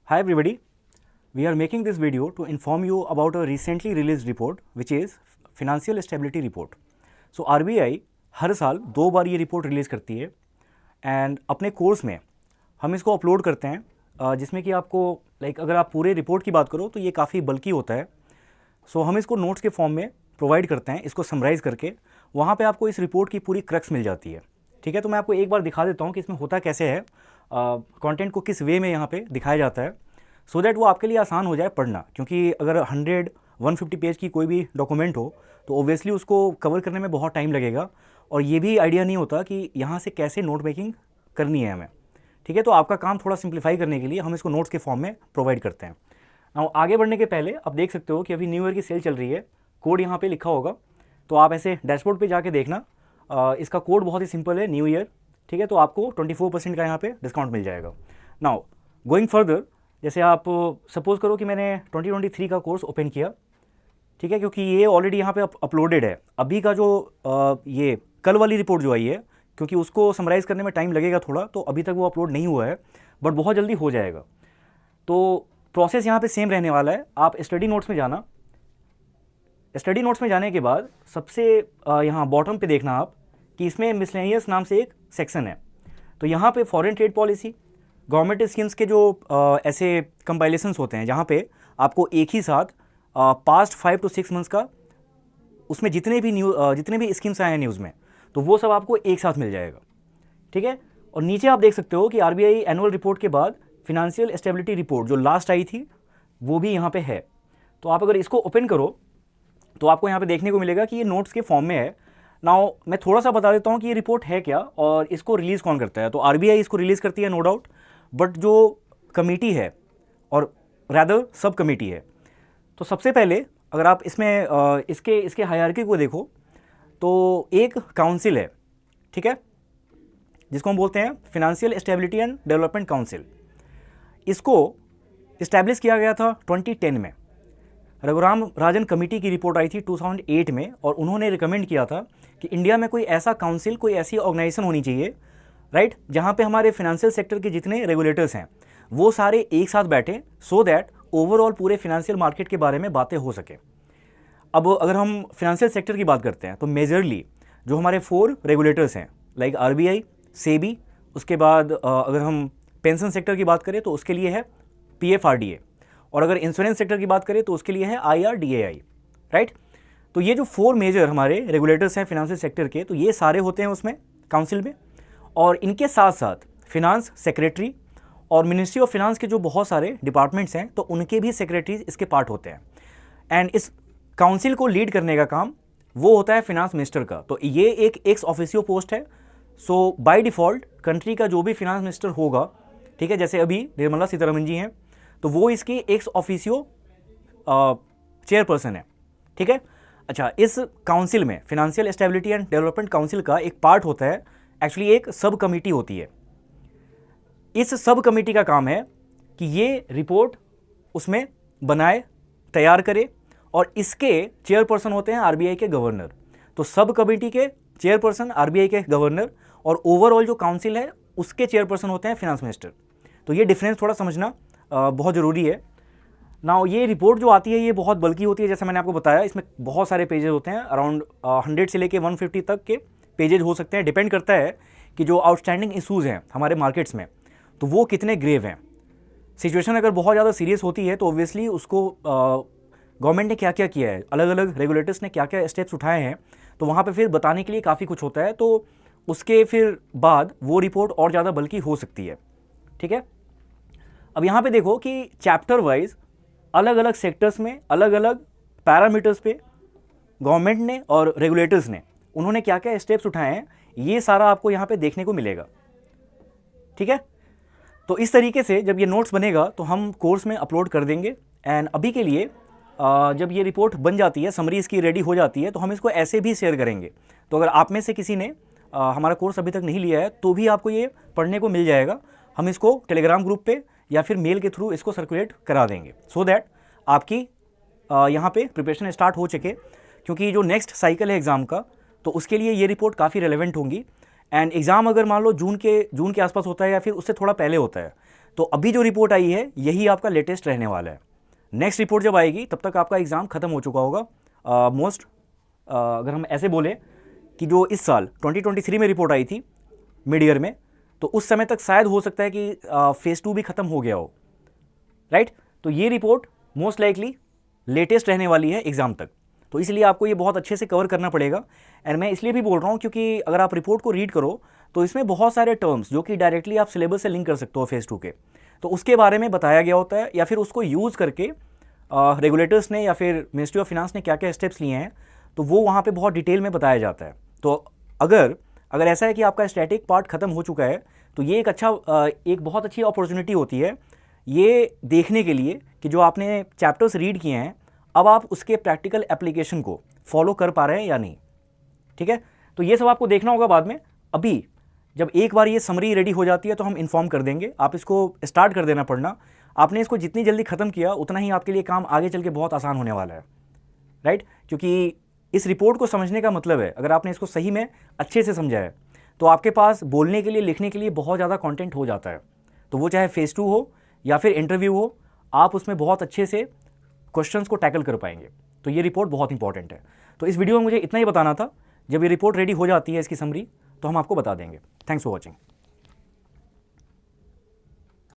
Hi everybody, we are making this video to inform you about a recently released report which is Financial Stability Report. So RBI हर साल 2 बार ये report release करती है and अपने course में हम इसको upload करते हैं जिसमें कि आपको अगर आप पूरे रिपोर्ट की बात करो तो ये काफ़ी बल्कि होता है. सो हम इसको नोट्स के फॉर्म में प्रोवाइड करते हैं, इसको समराइज़ करके वहाँ पे आपको इस रिपोर्ट की पूरी क्रक्स मिल जाती है. ठीक है, तो मैं आपको एक बार दिखा देता हूँ कि इसमें होता कैसे है, कंटेंट को किस वे में यहाँ पे दिखाया जाता है, सो दैट वो आपके लिए आसान हो जाए पढ़ना. क्योंकि अगर 150 पेज की कोई भी डॉक्यूमेंट हो तो ओब्वियसली उसको कवर करने में बहुत टाइम लगेगा और ये भी आइडिया नहीं होता कि यहाँ से कैसे नोट मेकिंग करनी है हमें. ठीक है, तो आपका काम थोड़ा सिंप्लीफाई करने के लिए हम इसको नोट्स के फॉर्म में प्रोवाइड करते हैं. नाउ आगे बढ़ने के पहले आप देख सकते हो कि अभी न्यू ईयर की सेल चल रही है. कोड यहाँ पे लिखा होगा, तो आप ऐसे डैशबोर्ड पे जाके देखना. इसका कोड बहुत ही सिंपल है, न्यू ईयर. ठीक है, तो आपको 24% का यहाँ पे डिस्काउंट मिल जाएगा. नाउ गोइंग फर्दर, जैसे आप सपोज़ करो कि मैंने 2023 का कोर्स ओपन किया. ठीक है, क्योंकि ये ऑलरेडी यहाँ पे अपलोडेड है. अभी का जो ये कल वाली रिपोर्ट जो आई है, क्योंकि उसको समराइज़ करने में टाइम लगेगा थोड़ा, तो अभी तक वो अपलोड नहीं हुआ है, बट बहुत जल्दी हो जाएगा. तो प्रोसेस यहाँ पे सेम रहने वाला है. आप स्टडी नोट्स में जाना. स्टडी नोट्स में जाने के बाद सबसे यहाँ बॉटम पे देखना आप कि इसमें मिसलेनियस नाम से एक सेक्शन है. तो यहाँ पे foreign trade policy, government schemes के जो ऐसे कंपाइलेशंस होते हैं जहाँ पे आपको एक ही साथ पास्ट 5 to 6 मंथ्स का उसमें जितने भी स्कीम्स आए हैं न्यूज़ में, तो वो सब आपको एक साथ मिल जाएगा. ठीक है, और नीचे आप देख सकते हो कि आरबीआई एनुअल रिपोर्ट के बाद फिनेंशियल स्टेबिलिटी रिपोर्ट जो लास्ट आई थी वो भी यहाँ पे है. तो आप अगर इसको ओपन करो तो आपको यहाँ पे देखने को मिलेगा कि ये नोट्स के फॉर्म में है. नाउ मैं थोड़ा सा बता देता हूँ कि ये रिपोर्ट है क्या और इसको रिलीज़ कौन करता है. तो आरबीआई इसको रिलीज़ करती है, नो डाउट, बट जो कमेटी है और रैदर सब कमेटी है, तो सबसे पहले अगर आप इसमें इसके हायरार्की को देखो तो एक काउंसिल है. ठीक है, जिसको हम बोलते हैं financial stability and development council. इसको इस्टेब्लिश किया गया था 2010 में. रघुराम राजन कमेटी की रिपोर्ट आई थी 2008 में और उन्होंने रिकमेंड किया था कि इंडिया में कोई ऐसा काउंसिल, कोई ऐसी ऑर्गेनाइजेशन होनी चाहिए, राइट, जहाँ पे हमारे फिनेंशियल सेक्टर के जितने रेगुलेटर्स हैं वो सारे एक साथ बैठे, सो दैट ओवरऑल पूरे फिनेंशियल मार्केट के बारे में बातें हो सके. अब अगर हम फिनेंशियल सेक्टर की बात करते हैं तो मेजरली जो हमारे 4 रेगुलेटर्स हैं, लाइक आरबीआई, सेबी, उसके बाद अगर हम पेंशन सेक्टर की बात करें तो उसके लिए है पीएफआरडीए, और अगर इंश्योरेंस सेक्टर की बात करें तो उसके लिए है आईआरडीएआई, राइट. तो ये जो 4 मेजर हमारे रेगुलेटर्स हैं फिनेंशियल सेक्टर के, तो ये सारे होते हैं उसमें काउंसिल में. और इनके साथ साथ फिनांस सेक्रेटरी और मिनिस्ट्री ऑफ फिनांस के जो बहुत सारे डिपार्टमेंट्स हैं तो उनके भी सेक्रेटरीज इसके पार्ट होते हैं. एंड इस काउंसिल को लीड करने का काम वो होता है फिनांस मिनिस्टर का. तो ये एक एक्स ऑफिशियो पोस्ट है. सो बाय डिफ़ॉल्ट कंट्री का जो भी फिनांस मिनिस्टर होगा, ठीक है, जैसे अभी निर्मला सीतारमण जी हैं, तो वो इसकी एक्स ऑफिशियो चेयरपर्सन है. ठीक है, अच्छा, इस काउंसिल में financial stability and development council का एक पार्ट होता है, एक्चुअली एक सब कमेटी होती है. इस सब कमेटी का काम है कि ये रिपोर्ट उसमें बनाए, तैयार करे, और इसके चेयरपर्सन होते हैं आरबीआई के गवर्नर. तो सब कमेटी के चेयरपर्सन आरबीआई के गवर्नर और ओवरऑल जो काउंसिल है उसके चेयरपर्सन होते हैं फिनांस मिनिस्टर. तो ये डिफरेंस थोड़ा समझना बहुत ज़रूरी है. नाउ ये रिपोर्ट जो आती है ये बहुत बल्कि होती है, जैसे मैंने आपको बताया. इसमें बहुत सारे पेजेस होते हैं, अराउंड 100 से लेके 150 तक के पेजेज हो सकते हैं. डिपेंड करता है कि जो आउटस्टैंडिंग इशूज़ हैं हमारे मार्केट्स में तो वो कितने ग्रेव हैं. सिचुएशन अगर बहुत ज़्यादा सीरियस होती है तो ऑब्वियसली उसको गवर्नमेंट ने क्या क्या किया है, अलग अलग रेगुलेटर्स ने क्या क्या स्टेप्स उठाए हैं, तो वहाँ पे फिर बताने के लिए काफ़ी कुछ होता है. तो उसके फिर बाद वो रिपोर्ट और ज़्यादा बल्कि हो सकती है. ठीक है, अब यहाँ पे देखो कि चैप्टर वाइज अलग अलग सेक्टर्स में अलग अलग पैरामीटर्स पे गवर्नमेंट ने और रेगुलेटर्स ने उन्होंने क्या क्या स्टेप्स उठाए हैं, ये सारा आपको यहाँ पे देखने को मिलेगा. ठीक है, तो इस तरीके से जब ये नोट्स बनेगा तो हम कोर्स में अपलोड कर देंगे. एंड अभी के लिए जब ये रिपोर्ट बन जाती है, समरी इसकी रेडी हो जाती है, तो हम इसको ऐसे भी शेयर करेंगे. तो अगर आप में से किसी ने हमारा कोर्स अभी तक नहीं लिया है तो भी आपको ये पढ़ने को मिल जाएगा. हम इसको टेलीग्राम ग्रुप पे या फिर मेल के थ्रू इसको सर्कुलेट करा देंगे, सो दैट आपकी यहाँ पे प्रिपरेशन स्टार्ट हो सके. क्योंकि जो नेक्स्ट साइकिल है एग्ज़ाम का, तो उसके लिए ये रिपोर्ट काफ़ी रेलेवेंट होंगी. एंड एग्ज़ाम अगर मान लो जून के आसपास होता है या फिर उससे थोड़ा पहले होता है, तो अभी जो रिपोर्ट आई है यही आपका लेटेस्ट रहने वाला है। नेक्स्ट रिपोर्ट जब आएगी तब तक आपका एग्ज़ाम ख़त्म हो चुका होगा। अगर हम ऐसे बोले कि जो इस साल 2023 में रिपोर्ट आई थी मिड ईयर में, तो उस समय तक शायद हो सकता है कि फेज़ 2 भी ख़त्म हो गया हो, राइट। तो ये रिपोर्ट मोस्ट लाइकली लेटेस्ट रहने वाली है एग्ज़ाम तक, तो इसलिए आपको ये बहुत अच्छे से कवर करना पड़ेगा। एंड मैं इसलिए भी बोल रहा हूँ क्योंकि अगर आप रिपोर्ट को रीड करो तो इसमें बहुत सारे टर्म्स जो कि डायरेक्टली आप सिलेबस से लिंक कर सकते हो फेज़ 2 के, तो उसके बारे में बताया गया होता है, या फिर उसको यूज़ करके रेगुलेटर्स ने या फिर मिनिस्ट्री ऑफ फिनांस ने क्या क्या स्टेप्स लिए हैं, तो वो वहाँ पे बहुत डिटेल में बताया जाता है। तो अगर ऐसा है कि आपका स्टैटिक पार्ट ख़त्म हो चुका है, तो ये एक बहुत अच्छी अपॉर्चुनिटी होती है ये देखने के लिए कि जो आपने चैप्टर्स रीड किए हैं अब आप उसके प्रैक्टिकल एप्लीकेशन को फॉलो कर पा रहे हैं या नहीं, ठीक है। तो ये सब आपको देखना होगा बाद में। अभी जब एक बार ये समरी रेडी हो जाती है तो हम इन्फॉर्म कर देंगे, आप इसको स्टार्ट कर देना पढ़ना। आपने इसको जितनी जल्दी ख़त्म किया उतना ही आपके लिए काम आगे चल के बहुत आसान होने वाला है, राइट। क्योंकि इस रिपोर्ट को समझने का मतलब है, अगर आपने इसको सही में अच्छे से समझा है तो आपके पास बोलने के लिए, लिखने के लिए बहुत ज़्यादा कंटेंट हो जाता है। तो वो चाहे फेज़ 2 हो या फिर इंटरव्यू हो, आप उसमें बहुत अच्छे से क्वेश्चंस को टैकल कर पाएंगे। तो ये रिपोर्ट बहुत इंपॉर्टेंट है। तो इस वीडियो में मुझे इतना ही बताना था। जब ये रिपोर्ट रेडी हो जाती है इसकी समरी, तो हम आपको बता देंगे। Thanks for watching.